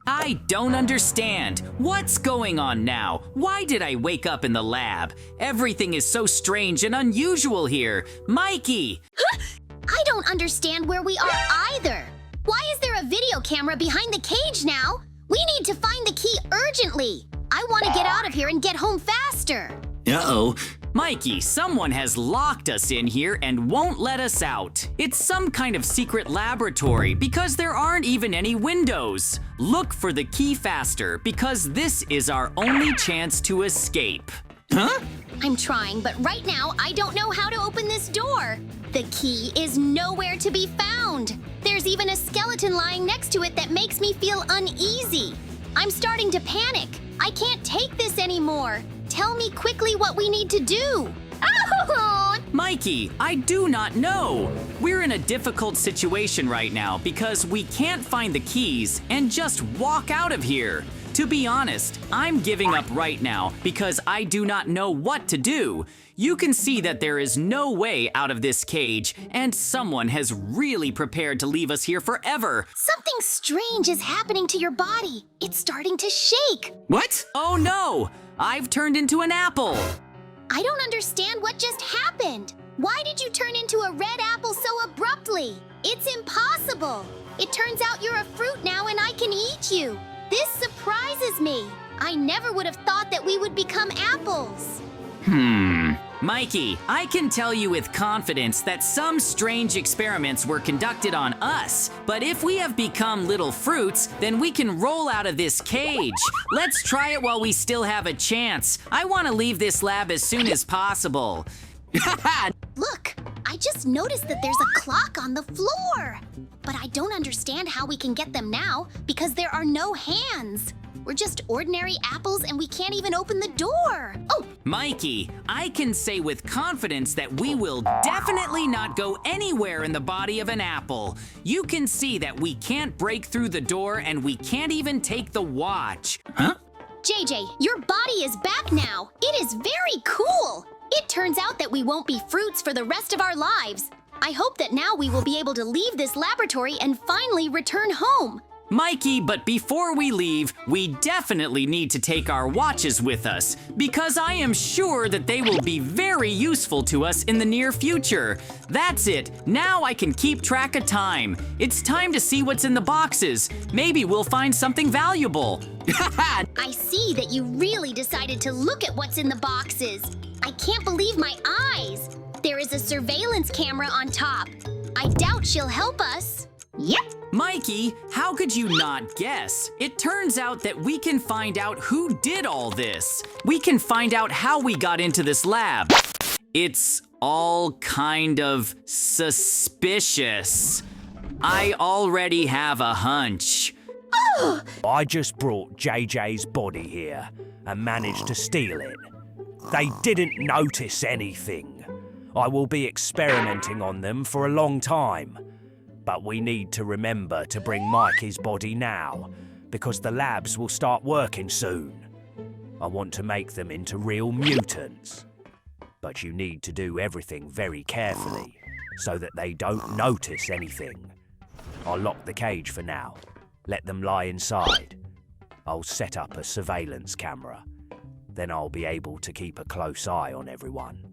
I don't understand. What's going on now? Why did I wake up in the lab? Everything is so strange and unusual here. Mikey! I don't understand where we are either. Why is there a video camera behind the cage now? We need to find the key urgently. I want to get out of here and get home faster. Uh-oh. Mikey, someone has locked us in here and won't let us out. It's some kind of secret laboratory because there aren't even any windows. Look for the key faster because this is our only chance to escape. Huh? I'm trying, but right now I don't know how to open this door. The key is nowhere to be found. There's even a skeleton lying next to it that makes me feel uneasy. I'm starting to panic. I can't take this anymore. Tell me quickly what we need to do. Oh! Mikey, I do not know. We're in a difficult situation right now because we can't find the keys and just walk out of here. To be honest, I'm giving up right now because I do not know what to do. You can see that there is no way out of this cage, and someone has really prepared to leave us here forever. Something strange is happening to your body. It's starting to shake. What? Oh no! I've turned into an apple. I don't understand what just happened. Why did you turn into a red apple so abruptly? It's impossible. It turns out you're a fruit now and I can eat you. This surprises me. I never would have thought that we would become apples. Mikey, I can tell you with confidence that some strange experiments were conducted on us. But if we have become little fruits, then we can roll out of this cage. Let's try it while we still have a chance. I want to leave this lab as soon as possible. Look, I just noticed that there's a clock on the floor. But I don't understand how we can get them now because there are no hands. We're just ordinary apples and we can't even open the door. Oh! Mikey, I can say with confidence that we will definitely not go anywhere in the body of an apple. You can see that we can't break through the door and we can't even take the watch. Huh? JJ, your body is back now. It is very cool. It turns out that we won't be fruits for the rest of our lives. I hope that now we will be able to leave this laboratory and finally return home. Mikey, but before we leave, we definitely need to take our watches with us because I am sure that they will be very useful to us in the near future. That's it. Now I can keep track of time. It's time to see what's in the boxes. Maybe we'll find something valuable. I see that you really decided to look at what's in the boxes. I can't believe my eyes. There is a surveillance camera on top. I doubt she'll help us. Yep. Mikey, how could you not guess? It turns out that we can find out who did all this. We can find out how we got into this lab. It's all kind of suspicious. I already have a hunch. I just brought JJ's body here and managed to steal it. They didn't notice anything. I will be experimenting on them for a long time. But we need to remember to bring Mikey's body now, because the labs will start working soon. I want to make them into real mutants. But you need to do everything very carefully, so that they don't notice anything. I'll lock the cage for now. Let them lie inside. I'll set up a surveillance camera. Then I'll be able to keep a close eye on everyone.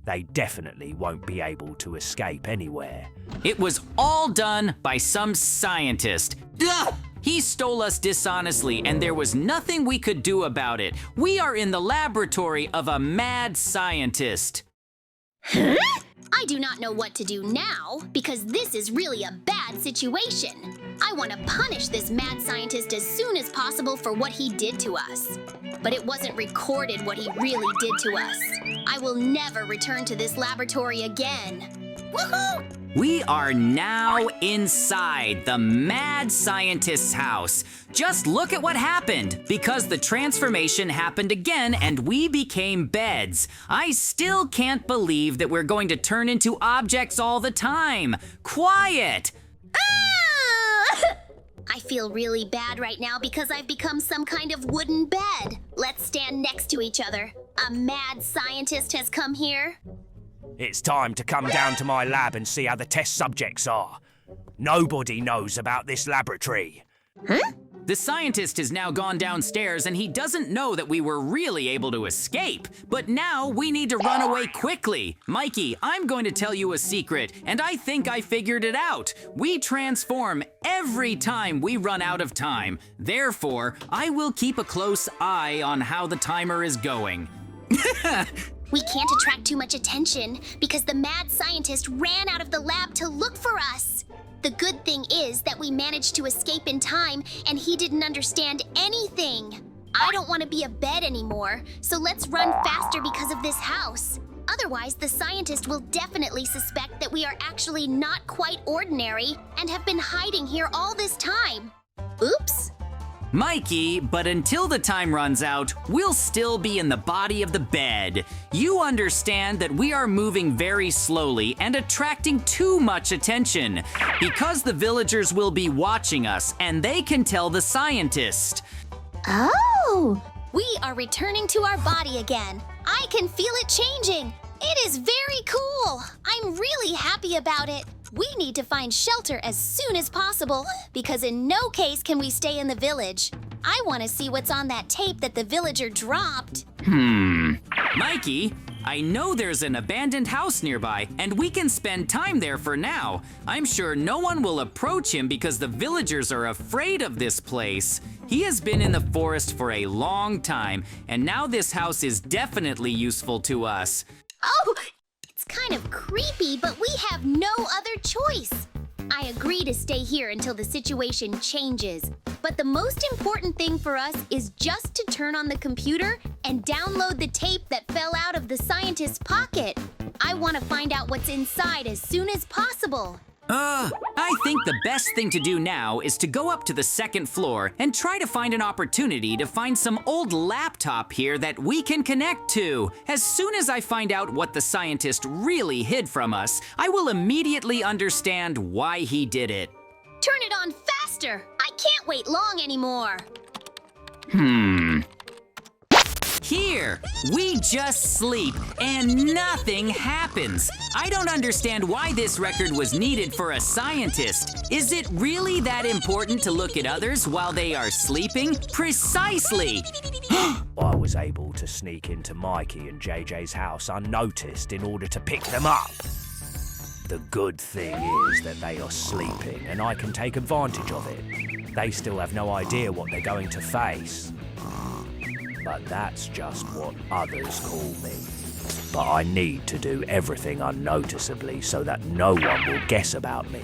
They definitely won't be able to escape anywhere. It was all done by some scientist. Ugh! He stole us dishonestly, and there was nothing we could do about it. We are in the laboratory of a mad scientist. Huh? I do not know what to do now, because this is really a bad situation. I want to punish this mad scientist as soon as possible for what he did to us. But it wasn't recorded what he really did to us. I will never return to this laboratory again. Woohoo! We are now inside the mad scientist's house. Just look at what happened, because the transformation happened again and we became beds. I still can't believe that we're going to turn into objects all the time. Quiet! Ah! I feel really bad right now because I've become some kind of wooden bed. Let's stand next to each other. A mad scientist has come here. It's time to come down to my lab and see how the test subjects are. Nobody knows about this laboratory. Huh? The scientist has now gone downstairs and he doesn't know that we were really able to escape. But now we need to run away quickly. Mikey, I'm going to tell you a secret, and I think I figured it out. We transform every time we run out of time. Therefore, I will keep a close eye on how the timer is going. We can't attract too much attention because the mad scientist ran out of the lab to look for us. The good thing is that we managed to escape in time and he didn't understand anything. I don't want to be a bed anymore, so let's run faster because of this house. Otherwise, the scientist will definitely suspect that we are actually not quite ordinary and have been hiding here all this time. Oops. Mikey, but until the time runs out, we'll still be in the body of the bed. You understand that we are moving very slowly and attracting too much attention because the villagers will be watching us and they can tell the scientist. Oh! We are returning to our body again. I can feel it changing. It is very cool. I'm really happy about it. We need to find shelter as soon as possible because in no case can we stay in the village. I want to see what's on that tape that the villager dropped. Mikey, I know there's an abandoned house nearby and we can spend time there for now. I'm sure no one will approach him because the villagers are afraid of this place. He has been in the forest for a long time and now this house is definitely useful to us. Oh! It's kind of creepy, but we have no other choice. I agree to stay here until the situation changes. But the most important thing for us is just to turn on the computer and download the tape that fell out of the scientist's pocket. I want to find out what's inside as soon as possible. I think the best thing to do now is to go up to the second floor and try to find an opportunity to find some old laptop here that we can connect to. As soon as I find out what the scientist really hid from us, I will immediately understand why he did it. Turn it on faster! I can't wait long anymore. Here, we just sleep and nothing happens. I don't understand why this record was needed for a scientist. Is it really that important to look at others while they are sleeping? Precisely. I was able to sneak into Mikey and JJ's house unnoticed in order to pick them up. The good thing is that they are sleeping and I can take advantage of it. They still have no idea what they're going to face. But that's just what others call me. But I need to do everything unnoticeably so that no one will guess about me.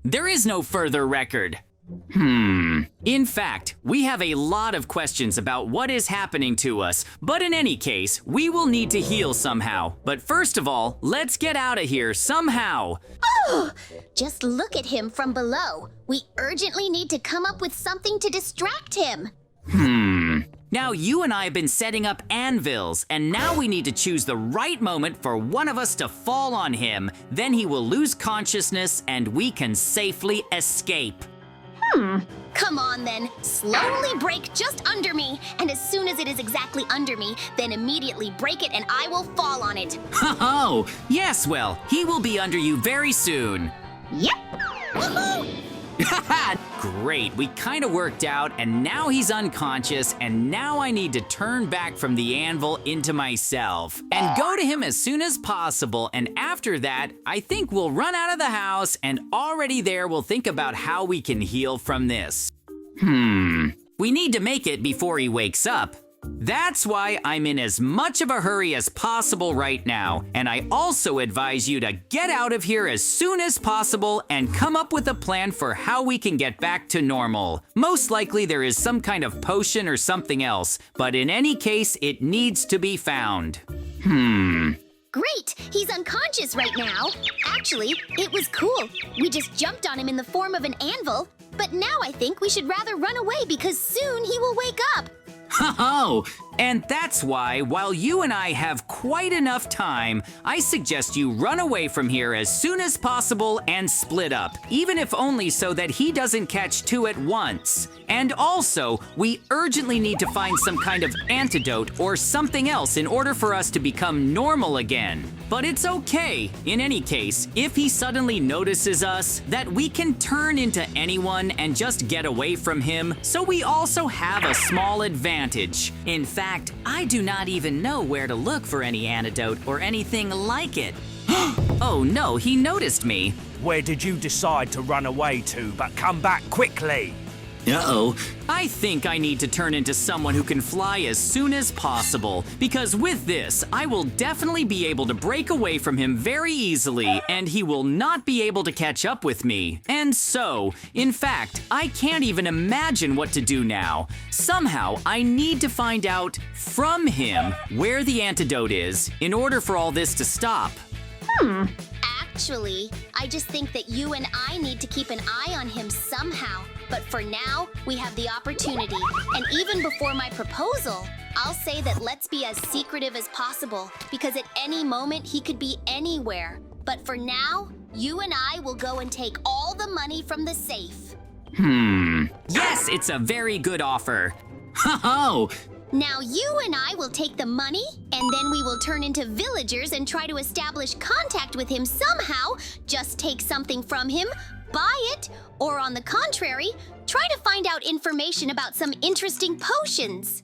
There is no further record. In fact, we have a lot of questions about what is happening to us, but in any case, we will need to heal somehow. But first of all, let's get out of here somehow. Oh! Just look at him from below. We urgently need to come up with something to distract him. Now you and I have been setting up anvils, and now we need to choose the right moment for one of us to fall on him. Then he will lose consciousness and we can safely escape. Come on then, slowly break just under me, and as soon as it is exactly under me, then immediately break it and I will fall on it. Oh, yes, well, he will be under you very soon. Yep! Woohoo! Great, we kind of worked out, and now he's unconscious, and now I need to turn back from the anvil into myself and go to him as soon as possible, and after that, I think we'll run out of the house, and already there we'll think about how we can heal from this. We need to make it before he wakes up. That's why I'm in as much of a hurry as possible right now, and I also advise you to get out of here as soon as possible and come up with a plan for how we can get back to normal. Most likely there is some kind of potion or something else, but in any case, it needs to be found. Great! He's unconscious right now. Actually, it was cool. We just jumped on him in the form of an anvil, but now I think we should rather run away because soon he will wake up. Oh, And that's why, while you and I have quite enough time, I suggest you run away from here as soon as possible and split up, even if only so that he doesn't catch two at once. And also, we urgently need to find some kind of antidote or something else in order for us to become normal again. But it's okay. In any case, if he suddenly notices us, that we can turn into anyone and just get away from him, so we also have a small advantage. In fact, I do not even know where to look for any antidote or anything like it. Oh no, he noticed me. Where did you decide to run away to, but come back quickly? Uh-oh. I think I need to turn into someone who can fly as soon as possible, because with this, I will definitely be able to break away from him very easily, and he will not be able to catch up with me. And so, in fact, I can't even imagine what to do now. Somehow, I need to find out from him where the antidote is in order for all this to stop. Actually, I just think that you and I need to keep an eye on him somehow. But for now, we have the opportunity. And even before my proposal, I'll say that let's be as secretive as possible, because at any moment he could be anywhere. But for now, you and I will go and take all the money from the safe. Yes, it's a very good offer. Ho-ho! Now you and I will take the money, and then we will turn into villagers and try to establish contact with him somehow. Just take something from him, buy it, or on the contrary, try to find out information about some interesting potions.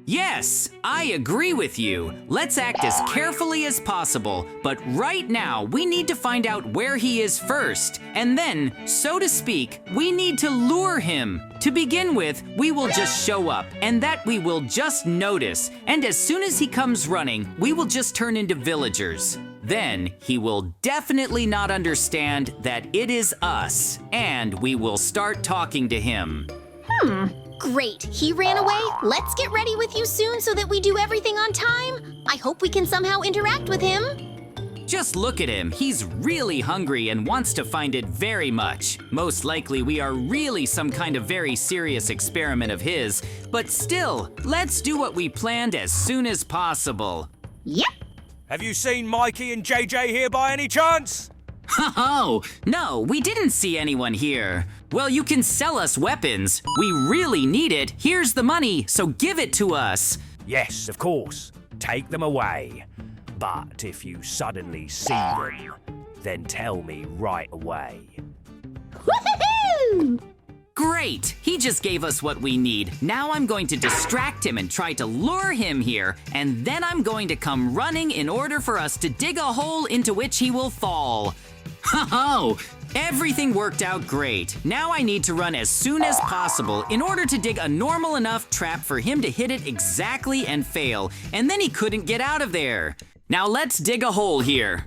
Yes, I agree with you. Let's act as carefully as possible, but right now we need to find out where he is first, and then, so to speak, we need to lure him. To begin with, we will just show up, and that we will just notice, and as soon as he comes running, we will just turn into villagers. Then he will definitely not understand that it is us, and we will start talking to him. Great, he ran away. Let's get ready with you soon so that we do everything on time. I hope we can somehow interact with him. Just look at him. He's really hungry and wants to find it very much. Most likely we are really some kind of very serious experiment of his, but still, let's do what we planned as soon as possible. Yep. Have you seen Mikey and JJ here by any chance? Oh, no, we didn't see anyone here. Well, you can sell us weapons. We really need it. Here's the money, so give it to us. Yes, of course. Take them away. But if you suddenly see them, then tell me right away. Woohoo! Great! He just gave us what we need. Now I'm going to distract him and try to lure him here, and then I'm going to come running in order for us to dig a hole into which he will fall. Ho-ho! Everything worked out great. Now I need to run as soon as possible in order to dig a normal enough trap for him to hit it exactly and fail, and then he couldn't get out of there. Now let's dig a hole here.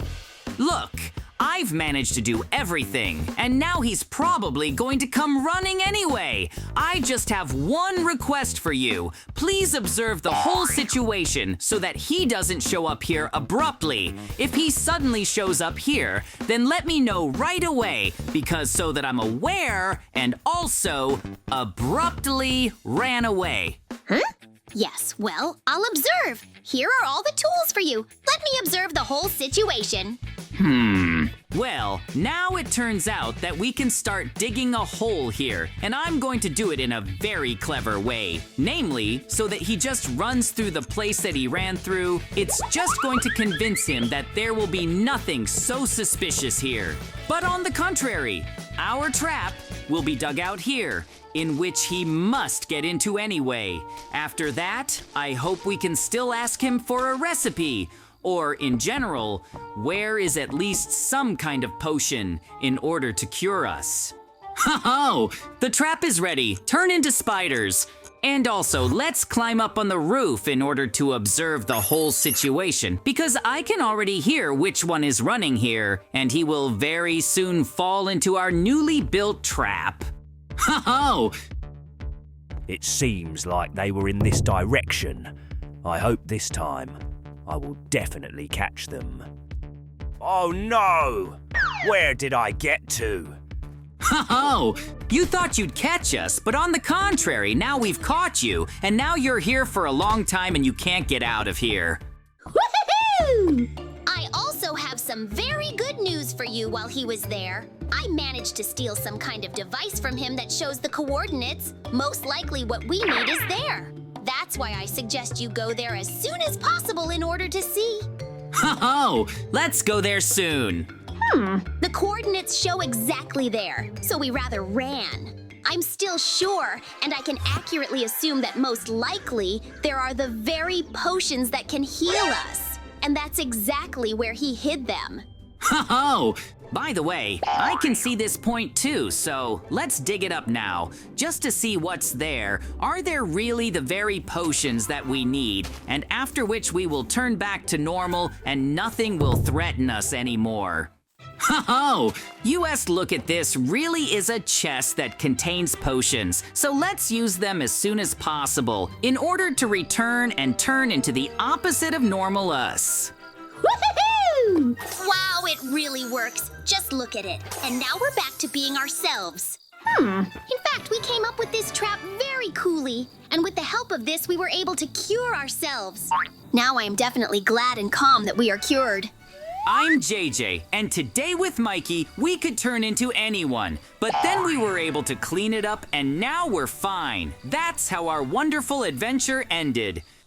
Look, I've managed to do everything, and now he's probably going to come running anyway. I just have one request for you. Please observe the whole situation so that he doesn't show up here abruptly. If he suddenly shows up here, then let me know right away, because so that I'm aware and also abruptly ran away. Huh? Yes, well, I'll observe. Here are all the tools for you. Let me observe the whole situation. Well, now it turns out that we can start digging a hole here, and I'm going to do it in a very clever way. Namely, so that he just runs through the place that he ran through. It's just going to convince him that there will be nothing so suspicious here. But on the contrary, our trap will be dug out here, in which he must get into anyway. After that, I hope we can still ask him for a recipe, or in general, where is at least some kind of potion in order to cure us. Ho-ho! The trap is ready. Turn into spiders. And also, let's climb up on the roof in order to observe the whole situation, because I can already hear which one is running here, and he will very soon fall into our newly built trap. Ho-ho! It seems like they were in this direction. I hope this time I will definitely catch them. Oh no! Where did I get to? Oh, you thought you'd catch us, but on the contrary, now we've caught you, and now you're here for a long time and you can't get out of here. Woohoo! I also have some very good news for you while he was there. I managed to steal some kind of device from him that shows the coordinates. Most likely what we need is there. That's why I suggest you go there as soon as possible in order to see. Oh, let's go there soon. The coordinates show exactly there, so we rather ran. I'm still sure, and I can accurately assume that most likely there are the very potions that can heal us. And that's exactly where he hid them. Oh, by the way, I can see this point too, so let's dig it up now. Just to see what's there. Are there really the very potions that we need? And after which we will turn back to normal and nothing will threaten us anymore. Oh, US look at this really is a chest that contains potions, so let's use them as soon as possible in order to return and turn into the opposite of normal us. Woohoo! Wow, it really works. Just look at it. And now we're back to being ourselves. In fact, we came up with this trap very coolly. And with the help of this, we were able to cure ourselves. Now I am definitely glad and calm that we are cured. I'm JJ, and today with Mikey, we could turn into anyone. But then we were able to clean it up, and now we're fine. That's how our wonderful adventure ended.